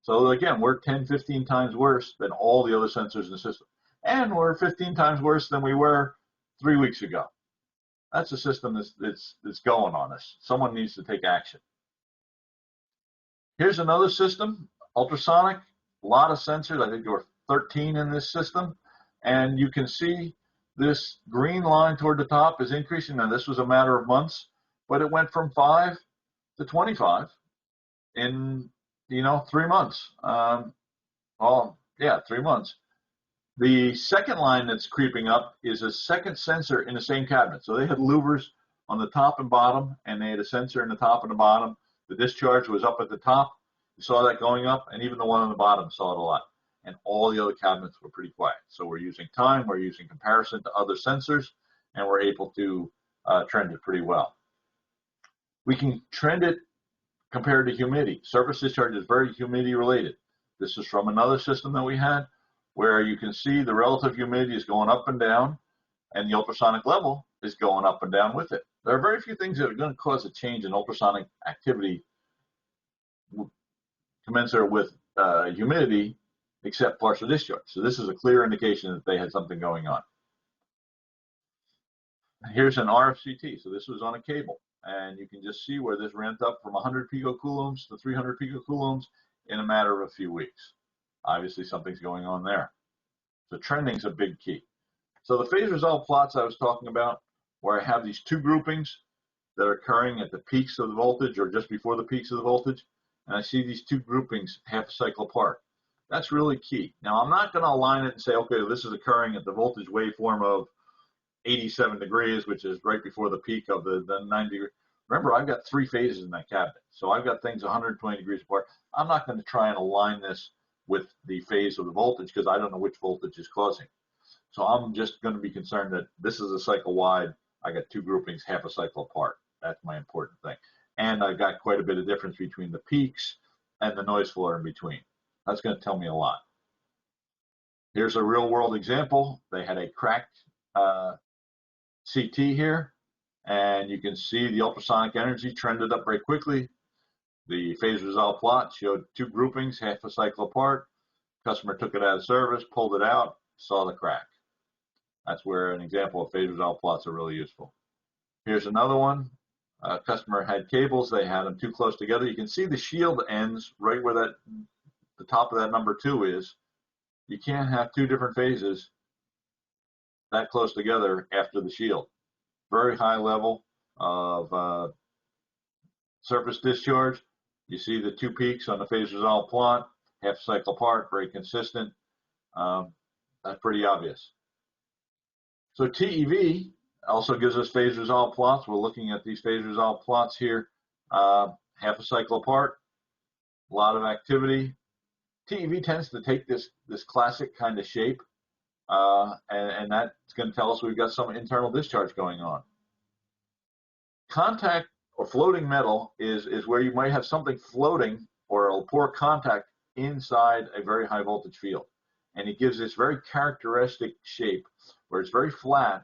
So again, we're 10, 15 times worse than all the other sensors in the system. And we're 15 times worse than we were 3 weeks ago. That's a system that's going on us. Someone needs to take action. Here's another system, ultrasonic, a lot of sensors. I think there were 13 in this system. And you can see this green line toward the top is increasing. Now, this was a matter of months, but it went from 5 to 25 in, 3 months. 3 months. The second line that's creeping up is a second sensor in the same cabinet. So they had louvers on the top and bottom, and they had a sensor in the top and the bottom. The discharge was up at the top. You saw that going up, and even the one on the bottom saw it a lot. And all the other cabinets were pretty quiet. So we're using time, we're using comparison to other sensors, and we're able to trend it pretty well. We can trend it compared to humidity. Surface discharge is very humidity related. This is from another system that we had, where you can see the relative humidity is going up and down, and the ultrasonic level is going up and down with it. There are very few things that are going to cause a change in ultrasonic activity commensurate with humidity, except partial discharge. So this is a clear indication that they had something going on. Here's an RFCT. So this was on a cable, and you can just see where this ramped up from 100 picocoulombs to 300 picocoulombs in a matter of a few weeks. Obviously, something's going on there. So trending is a big key. So the phase resolve plots I was talking about, where I have these 2 groupings that are occurring at the peaks of the voltage or just before the peaks of the voltage, and I see these 2 groupings half a cycle apart. That's really key. Now, I'm not going to align it and say, okay, this is occurring at the voltage waveform of 87 degrees, which is right before the peak of the 90 degrees. Remember, I've got 3 phases in that cabinet. So I've got things 120 degrees apart. I'm not going to try and align this with the phase of the voltage because I don't know which voltage is causing. So I'm just going to be concerned that this is a cycle wide. I got 2 groupings half a cycle apart. That's my important thing. And I've got quite a bit of difference between the peaks and the noise floor in between. That's going to tell me a lot. Here's a real world example. They had a cracked CT here, and you can see the ultrasonic energy trended up very quickly. The phase resolve plot showed 2 groupings half a cycle apart. Customer took it out of service, pulled it out, saw the crack. That's where an example of phase resolve plots are really useful. Here's another one. Customer had cables. They had them too close together. You can see the shield ends right where the top of that number 2 is. You can't have 2 different phases that close together after the shield. Very high level of surface discharge. You see the 2 peaks on the phase resolve plot, half cycle apart, very consistent. That's pretty obvious. So TEV also gives us phase resolve plots. We're looking at these phase resolve plots here half a cycle apart, a lot of activity. TEV tends to take this classic kind of shape, and that's going to tell us we've got some internal discharge going on. Contact or floating metal is where you might have something floating or a poor contact inside a very high voltage field. And it gives this very characteristic shape where it's very flat,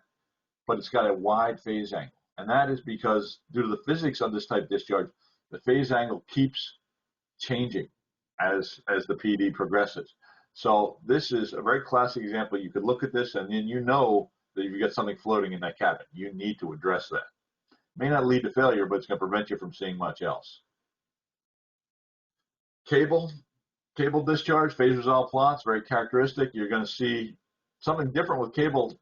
but it's got a wide phase angle. And that is because due to the physics of this type of discharge, the phase angle keeps changing as the PD progresses. So this is a very classic example. You could look at this and then you know that you've got something floating in that cabinet. You need to address that. May not lead to failure, but it's going to prevent you from seeing much else. Cable discharge, phase resolve plots, very characteristic. You're going to see something different with cable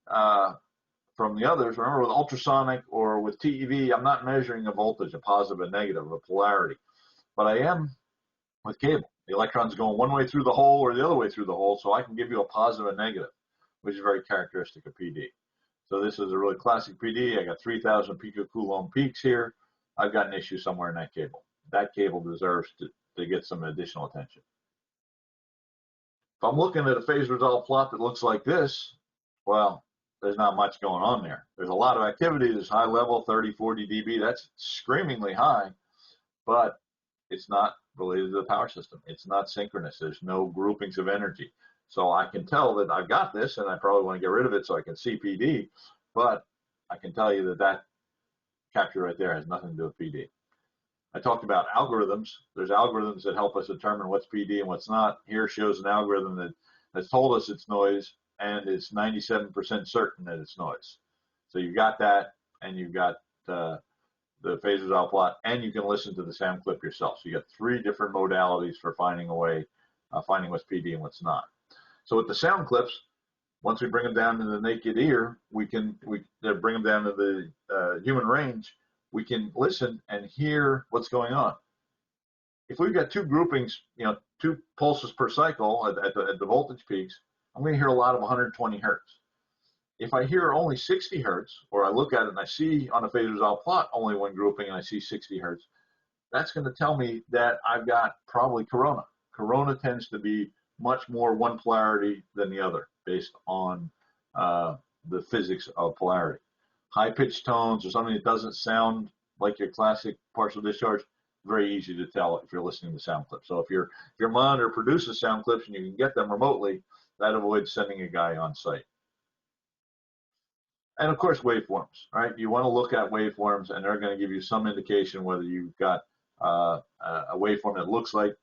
from the others. Remember, with ultrasonic or with TEV, I'm not measuring a voltage, a positive and negative, a polarity. But I am with cable. The electron's going one way through the hole or the other way through the hole, so I can give you a positive and negative, which is very characteristic of PD. So this is a really classic PD. I got 3,000 picocoulomb peaks here. I've got an issue somewhere in that cable. That cable deserves to get some additional attention. If I'm looking at a phase resolve plot that looks like this, well, there's not much going on there. There's a lot of activity. There's high level, 30, 40 dB. That's screamingly high, but it's not related to the power system. It's not synchronous. There's no groupings of energy. So I can tell that I've got this, and I probably want to get rid of it so I can see PD, but I can tell you that that capture right there has nothing to do with PD. I talked about algorithms. There's algorithms that help us determine what's PD and what's not. Here shows an algorithm that's told us it's noise, and it's 97% certain that it's noise. So you've got that, and you've got the phase resolve plot, and you can listen to the sound clip yourself. So you got 3 different modalities for finding a way, finding what's PD and what's not. So with the sound clips, once we bring them down to the naked ear, we bring them down to the human range. We can listen and hear what's going on. If we've got 2 groupings, 2 pulses per cycle at the voltage peaks, I'm going to hear a lot of 120 hertz. If I hear only 60 hertz, or I look at it and I see on a phase resolve plot only 1 grouping and I see 60 hertz, that's going to tell me that I've got probably corona. Corona tends to be much more one polarity than the other based on the physics of polarity. High-pitched tones or something that doesn't sound like your classic partial discharge, very easy to tell if you're listening to sound clips. So if your monitor produces sound clips and you can get them remotely, that avoids sending a guy on site. And of course, waveforms, right? You want to look at waveforms, and they're going to give you some indication whether you've got a waveform that looks like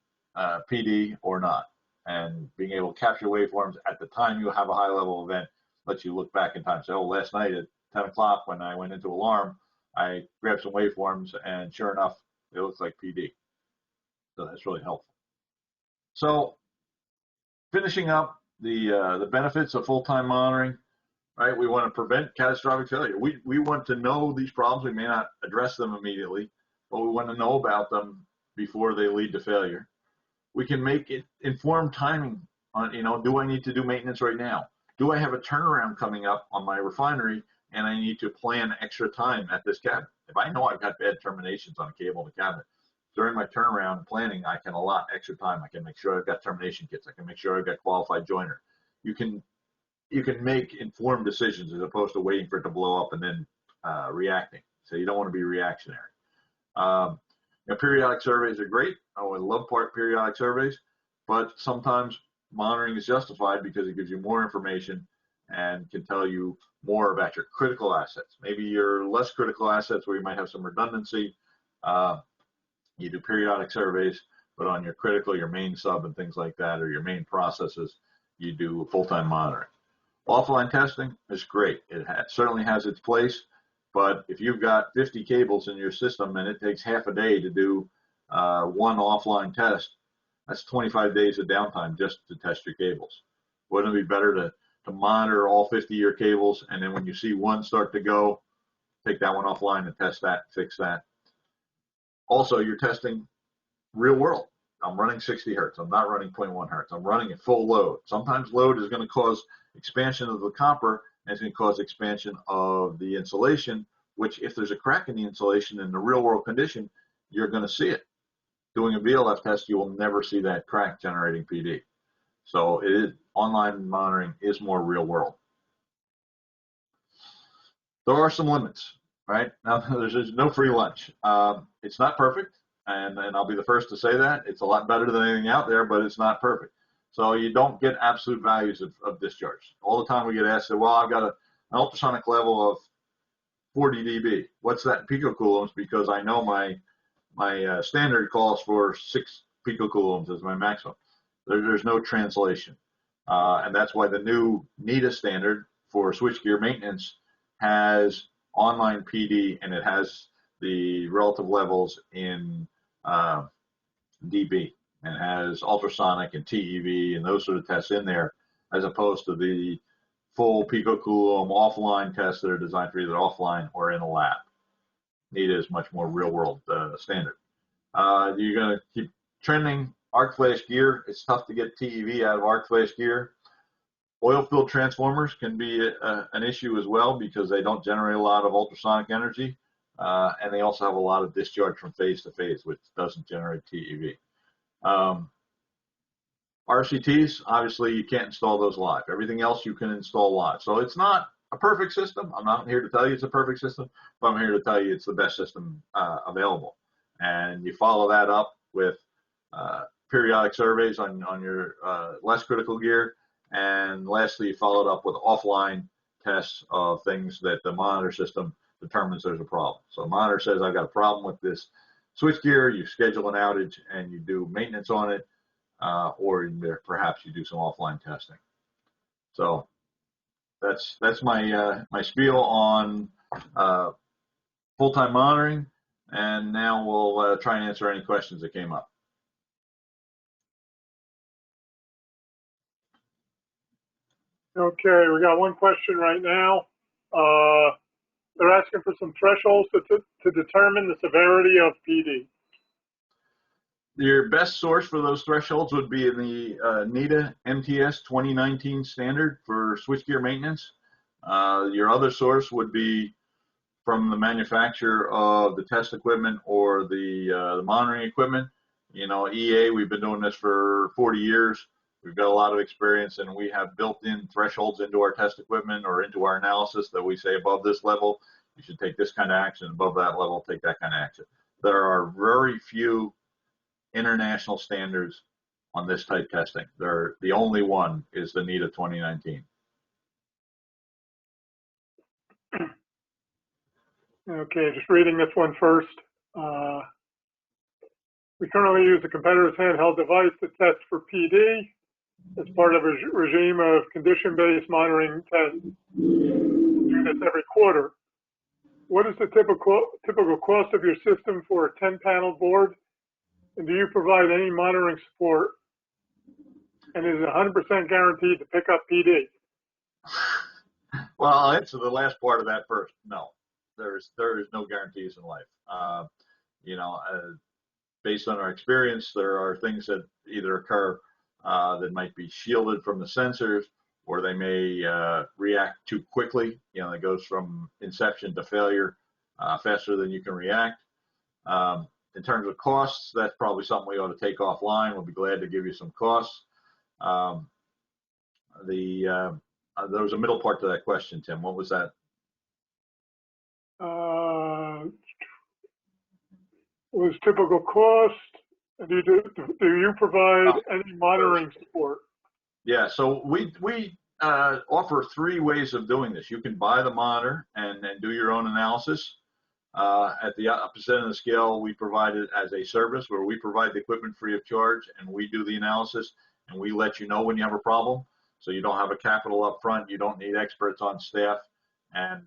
PD or not. And being able to capture waveforms at the time you have a high-level event lets you look back in time. So, last night at 10 o'clock when I went into alarm, I grabbed some waveforms, and sure enough, it looks like PD. So that's really helpful. So, finishing up the benefits of full-time monitoring, right? We want to prevent catastrophic failure. We want to know these problems. We may not address them immediately, but we want to know about them before they lead to failure. We can make it informed timing on, do I need to do maintenance right now? Do I have a turnaround coming up on my refinery and I need to plan extra time at this cabinet? If I know I've got bad terminations on a cable in the cabinet, during my turnaround planning, I can allot extra time. I can make sure I've got termination kits. I can make sure I've got qualified joiner. You can make informed decisions as opposed to waiting for it to blow up and then reacting. So you don't want to be reactionary. Periodic surveys are great. I would love periodic surveys, but sometimes monitoring is justified because it gives you more information and can tell you more about your critical assets. Maybe your less critical assets where you might have some redundancy, you do periodic surveys, but on your critical, your main sub and things like that, or your main processes, you do full-time monitoring. Offline testing is great. It certainly has its place, but if you've got 50 cables in your system and it takes half a day to do 1 offline test, that's 25 days of downtime just to test your cables. Wouldn't it be better to monitor all 50 of your cables, and then when you see one start to go, take that one offline and test that, fix that. Also, you're testing real world. I'm running 60 hertz. I'm not running 0.1 hertz. I'm running at full load. Sometimes load is going to cause expansion of the copper, and it's going to cause expansion of the insulation, which if there's a crack in the insulation in the real world condition, you're going to see it. Doing a VLF test, you will never see that crack generating PD. So online monitoring is more real world. There are some limits, right? Now, there's no free lunch. It's not perfect, and I'll be the first to say that. It's a lot better than anything out there, but it's not perfect. So you don't get absolute values of discharge. All the time we get asked, well, I've got an ultrasonic level of 40 dB. What's that in picocoulombs? Because I know my standard calls for 6 picocoulombs as my maximum. There's no translation. And that's why the new NETA standard for switchgear maintenance has online PD, and it has the relative levels in dB, and has ultrasonic and TEV and those sort of tests in there, as opposed to the full picocoulomb offline tests that are designed for either offline or in a lab. NETA is much more real world standard. You're going to keep trending arc flash gear. It's tough to get TEV out of arc flash gear. Oil filled transformers can be an issue as well, because they don't generate a lot of ultrasonic energy, and they also have a lot of discharge from phase to phase, which doesn't generate TEV. RFCTs, obviously you can't install those live. Everything else you can install live. So it's not a perfect system. I'm not here to tell you it's a perfect system, but I'm here to tell you it's the best system available. And you follow that up with periodic surveys on your less critical gear. And lastly, you follow it up with offline tests of things that the monitor system determines there's a problem. So the monitor says, I've got a problem with this switchgear. You schedule an outage and you do maintenance on it, or perhaps you do some offline testing. So that's my my spiel on full-time monitoring. And now we'll try and answer any questions that came up. Okay, we got one question right now. They're asking for some thresholds to determine the severity of PD. Your best source for those thresholds would be in the NETA MTS 2019 standard for switchgear maintenance. Your other source would be from the manufacturer of the test equipment or the monitoring equipment. You know, EA, we've been doing this for 40 years. We've got a lot of experience, and we have built-in thresholds into our test equipment or into our analysis that we say above this level, you should take this kind of action, above that level, take that kind of action. There are very few international standards on this type testing. The only one is the NETA 2019. Okay, just reading this one first. We currently use a competitor's handheld device to test for PD as part of a regime of condition-based monitoring tests. We do this every quarter. What is the typical cost of your system for a 10-panel board? And do you provide any monitoring support? And is it 100% guaranteed to pick up PD? Well, I'll answer the last part of that first. No, there is no guarantees in life. You know, based on our experience, there are things that either occur that might be shielded from the sensors, or they may react too quickly. You know, it goes from inception to failure faster than you can react. In terms of costs, that's probably something we ought to take offline. We'll be glad to give you some costs. There was a middle part to that question, Tim. What was that? Was typical cost? Do you provide any monitoring support? Yeah, so we offer 3 ways of doing this. You can buy the monitor and do your own analysis. At the opposite end of the scale, we provide it as a service where we provide the equipment free of charge, and we do the analysis, and we let you know when you have a problem. So you don't have a capital up front, you don't need experts on staff, and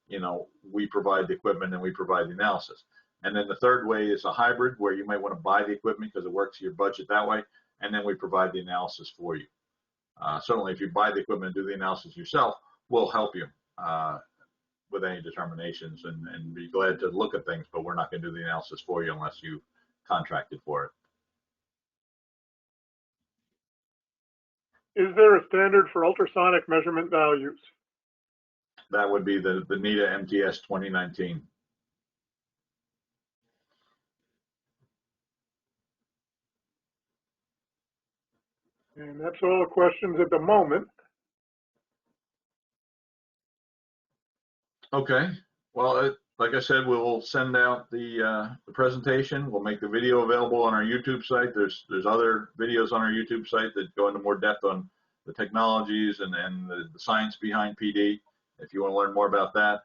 you know, we provide the equipment and we provide the analysis. And then the third way is a hybrid, where you might want to buy the equipment because it works your budget that way, and then we provide the analysis for you. Certainly, if you buy the equipment and do the analysis yourself, we'll help you with any determinations and be glad to look at things, but we're not going to do the analysis for you unless you contracted for it. Is there a standard for ultrasonic measurement values? That would be the NETA MTS 2019. And that's all the questions at the moment. Okay. Well, like I said, we'll send out the presentation. We'll make the video available on our YouTube site. There's other videos on our YouTube site that go into more depth on the technologies and the science behind PD, if you want to learn more about that.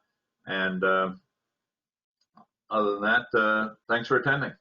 And other than that, thanks for attending.